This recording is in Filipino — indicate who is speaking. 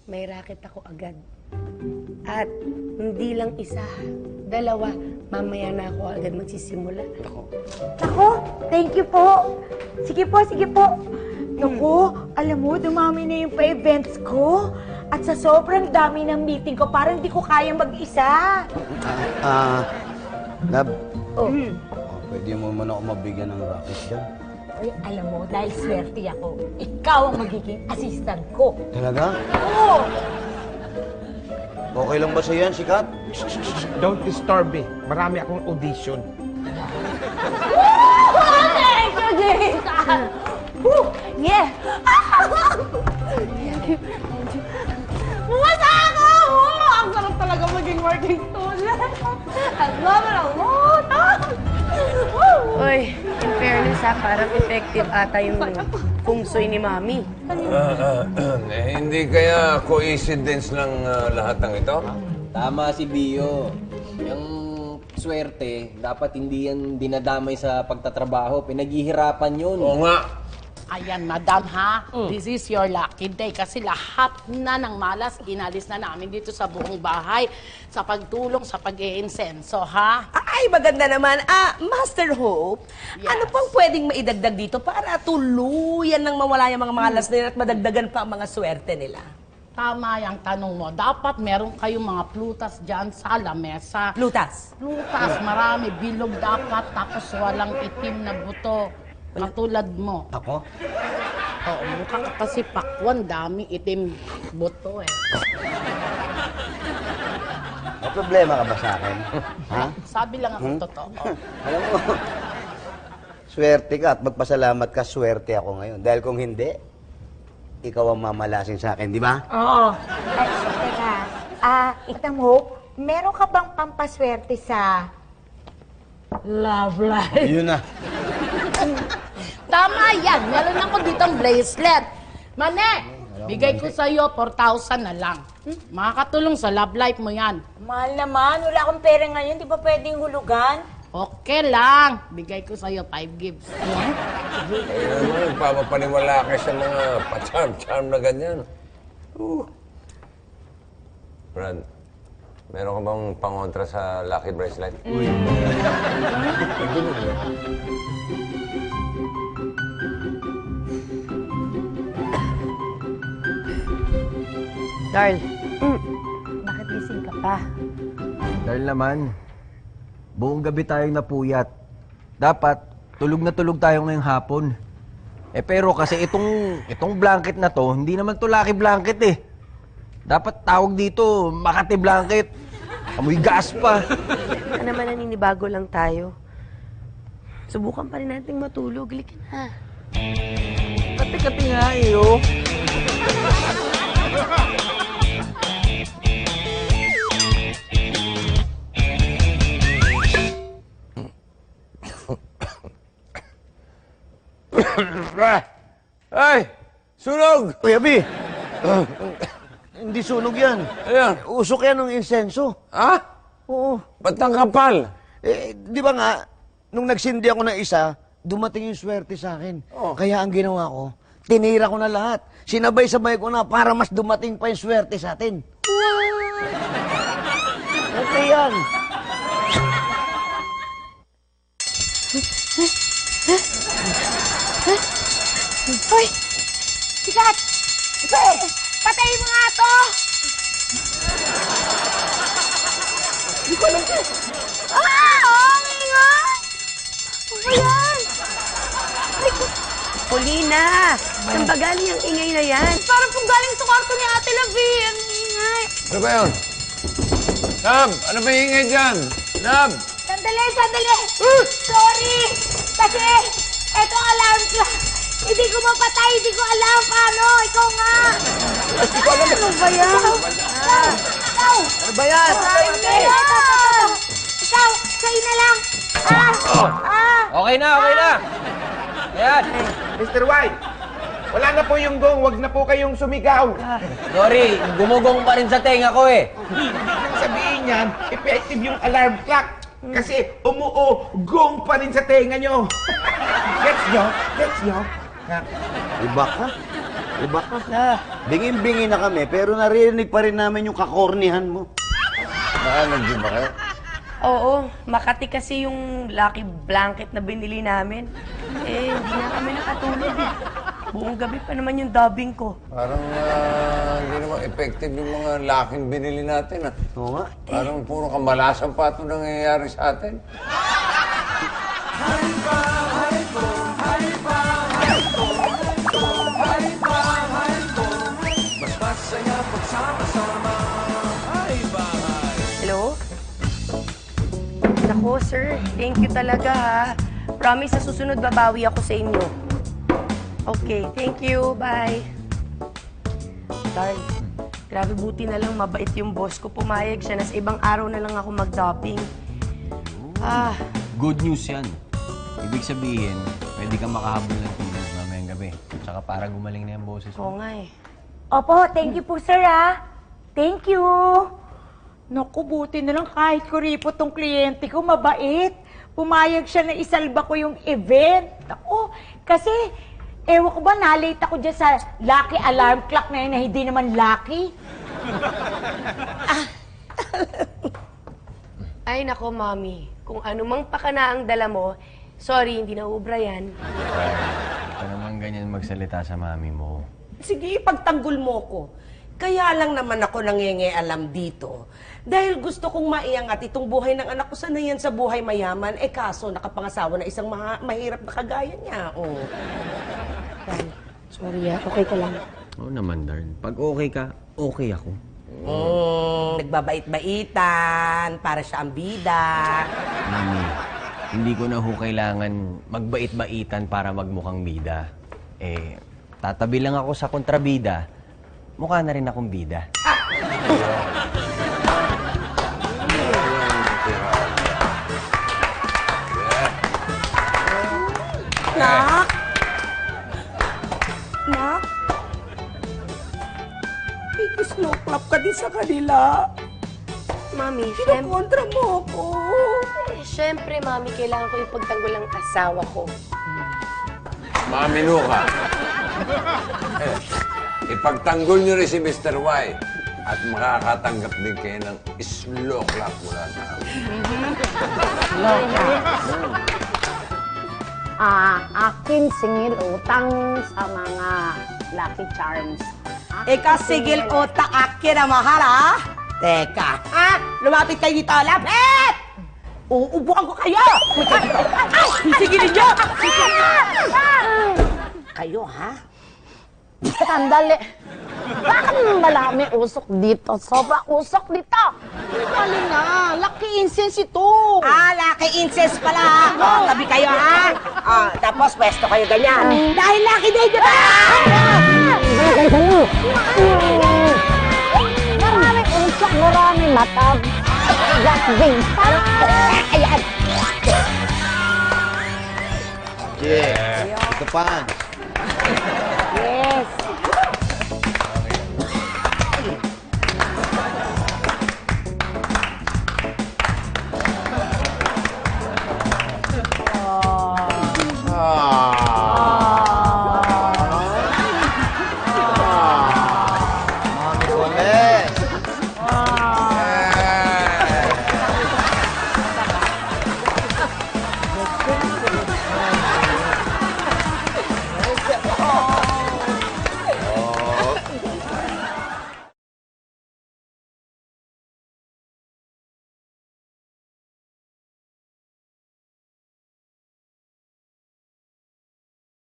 Speaker 1: may racket ako agad. At hindi lang isa, dalawa, mamaya na ako agad magsisimula.
Speaker 2: Ako, thank you po. Sige po, sige po. Naku, alam mo, dumami na yung pa-events ko. At sa sobrang dami ng meeting ko, parang hindi ko kayang mag-isa.
Speaker 3: Lab, pwede mo man ako mabigyan ng racket dyan.
Speaker 2: Ay, alam mo, dahil swerte ako, ikaw ang magiging assistant ko.
Speaker 3: Talaga?
Speaker 2: Oo!
Speaker 3: Okay lang ba sa'yo yan, sikat?
Speaker 4: Don't disturb me. Marami akong audition.
Speaker 2: Thank you, Jason! Yeah! Bumasa ako! Ang sarap talaga maging working student. Ang love a lot!
Speaker 1: Uy, in fairness ha, parang effective ata yung fungsoy ni Mami.
Speaker 5: Hindi kaya coincidence lang lahat ng ito?
Speaker 6: Tama si Bio. Yung swerte, dapat hindi yan dinadamay sa pagtatrabaho. Pinaghihirapan yun.
Speaker 5: Oo nga.
Speaker 7: Ayan, madam, ha? This is your lucky day kasi lahat na ng malas inalis na namin dito sa buong bahay sa pagtulong sa pag-iinsenso, ha?
Speaker 8: Ay, maganda naman. Master Hope,
Speaker 7: Yes.
Speaker 8: ano pang pwedeng maidagdag dito para tuluyan ng mawala yung mga malas na yun at madagdagan pa ang mga swerte nila?
Speaker 7: Tama yung tanong mo. Dapat meron kayong mga plutas dyan sa lamesa.
Speaker 8: Plutas.
Speaker 7: Plutas, marami. Bilog dapat, tapos walang itim na buto. Katulad mo.
Speaker 3: Ako?
Speaker 7: Oo, mukha ka kasi pakwan. Dami itim buto, eh.
Speaker 3: May problema ka ba sa akin? Ha?
Speaker 7: Sabi lang ako totoo.
Speaker 3: Alam mo, swerte ka at magpasalamat ka, swerte ako ngayon. Dahil kung hindi, ikaw ang mamalasin sa akin, di ba?
Speaker 2: Oo. Ay, teka. Madam Hope, meron ka bang pampaswerte sa love life?
Speaker 3: Yun na.
Speaker 7: Tama yan. Meron ako ditong bracelet. Mane, bigay ko sa'yo 4,000 na lang. Makakatulong sa love life mo yan.
Speaker 2: Mahal naman, wala akong pera ngayon, di ba pwedeng hulugan?
Speaker 7: Okay lang. Bigay ko sa'yo 5 gifts.
Speaker 5: Ayun naman, nagpapapaniwala kayo sa mga pa-charm-charm na ganyan. Brad, meron ka bang pangontra sa lucky bracelet?
Speaker 1: Darl, bakit gising ka pa?
Speaker 9: Dahil naman, buong gabi tayong napuyat. Dapat, tulog na tulog tayo ngayong hapon. Pero kasi itong blanket na to, hindi naman to lucky blanket eh. Dapat tawag dito, Makati blanket. Amoy gas pa.
Speaker 1: Baka naman naninibago lang tayo. Subukan pa rin nating matulog. Halika na.
Speaker 9: Kati-kati nga eh, oh.
Speaker 5: Ay! Sunog!
Speaker 3: Uy, Abi! Hindi sunog yan.
Speaker 5: Ayan.
Speaker 3: Usok yan ng insenso.
Speaker 5: Ha?
Speaker 3: Oo.
Speaker 5: Ba't ang kapal?
Speaker 3: Di ba nga, nung nagsindi ako ng isa, dumating yung swerte sa akin. Kaya ang ginawa ko, tinira ko na lahat. Sinabay-sabay ko na para mas dumating pa yung swerte sa atin. Okay yan.
Speaker 2: Hoy! Sikat! Patayin mo nga to! Hindi ko alam. Okay nga! Ano yan?
Speaker 1: Paulina! Saan ba galing ang ingay na yan?
Speaker 2: Parang kung galing sa kwarto ni Ate Lavi. Ang ingay.
Speaker 5: Ano ba yun? Nab! Ano ba yung ingay dyan? Nab!
Speaker 2: Sandali, sandali! Sorry! Kasi, eto ang alarm clock. Hindi ko mapatay, hindi ko alam paano. Ikaw nga! Ano ba yan? Ikaw!
Speaker 3: Ano ba yan?
Speaker 2: Ikaw! Sa'yo na lang!
Speaker 9: Okay na, okay na. Ayan.
Speaker 4: Mr. White, wala na po yung gong. Wag na po kayong sumigaw.
Speaker 6: Sorry, gumugong pa rin sa tenga ko eh.
Speaker 4: Sabihin niyan, effective yung alarm clock. Kasi gong pa rin sa tenga nyo. Gets nyo? Gets nyo? Ha?
Speaker 3: Iba ka? Diba? Bingin-bingi na kami, pero narinig pa rin namin yung kakornihan mo.
Speaker 5: Naka-energy ba kayo?
Speaker 1: Oo, Makati kasi yung lucky blanket na binili namin. Eh, hindi na kami nakatulog eh. Buong gabi pa naman yung dubbing ko.
Speaker 5: Parang hindi naman effective yung mga laking binili natin.
Speaker 3: Oo nga.
Speaker 5: Parang puro kamalasan pa ito nangyayari sa atin.
Speaker 1: Hello? Nako, sir. Thank you talaga, ha. Promise, sa susunod babawi ako sa inyo. Okay, thank you. Bye. Darl, grabe buti na lang mabait yung boss ko. Pumayag siya na sa ibang araw na lang ako mag-topping. Ah,
Speaker 9: Good news yan. Ibig sabihin, pwede kang makahabol ng tulog mamayang gabi. Tsaka para gumaling na yung boses mo.
Speaker 1: oo nga eh.
Speaker 2: Opo, thank you po, sir, ha? Thank you.
Speaker 10: Naku, buti na lang kahit kuripot tong kliyente ko, mabait. Pumayag siya na isalba ko yung event. Naku, kasi, ewan ko ba, na-late ako dyan sa lucky alarm clock na yun na hindi naman lucky.
Speaker 1: Ay, nako, mami. Kung ano mang pakana ang dala mo, sorry, hindi na ubra yan.
Speaker 9: Ay, ito naman ganyan magsalita sa mami mo.
Speaker 8: Sige, ipagtanggol mo ko. Kaya lang naman ako nangingialam dito. Dahil gusto kong maiangat itong buhay ng anak ko. Sana yan sa buhay mayaman. Eh kaso, nakapangasawa na isang mahirap na kagaya niya. Oh.
Speaker 1: Darl, sorry ha. Okay ka lang.
Speaker 9: Oo naman, darn. Pag okay ka, okay ako.
Speaker 8: Nagbabait-baitan, para siya ang bida.
Speaker 9: Mami, hindi ko na ho kailangan magbait-baitan para magmukhang bida. Eh, tatabi lang ako sa kontrabida, mukha na rin akong bida.
Speaker 8: Nak? Nak? Slow clap ka din sa kanila.
Speaker 1: Mami, syempre,
Speaker 8: Kontra mo ako.
Speaker 1: syempre, mami, kailangan ko ipagtanggol ang asawa ko.
Speaker 5: Mamino ka. Ipagtanggol nyo rin si Mr. Y at makakatanggap din kayo ng slow clap mula sa amin.
Speaker 7: Akin singil utang sa mga Lucky Charms.
Speaker 8: Eka, sigil utak akin na mahal, ha? Teka, ha? Lumapit kayo dito, lapit! Uubuan ko kayo! Ay! Sigilin nyo! Kayo, ha?
Speaker 7: Sandali. Bakit malami usok dito? Sobra usok dito. Dali na. Lucky incense ito.
Speaker 8: Lucky incest pala, ha? O, tabi kayo, ha? Tapos, pwesto kayo ganyan. Dahil lucky day, di ba?
Speaker 7: Marami usok, marami matag. Gasing pa. Ayan.
Speaker 3: Yeah. Ito pa.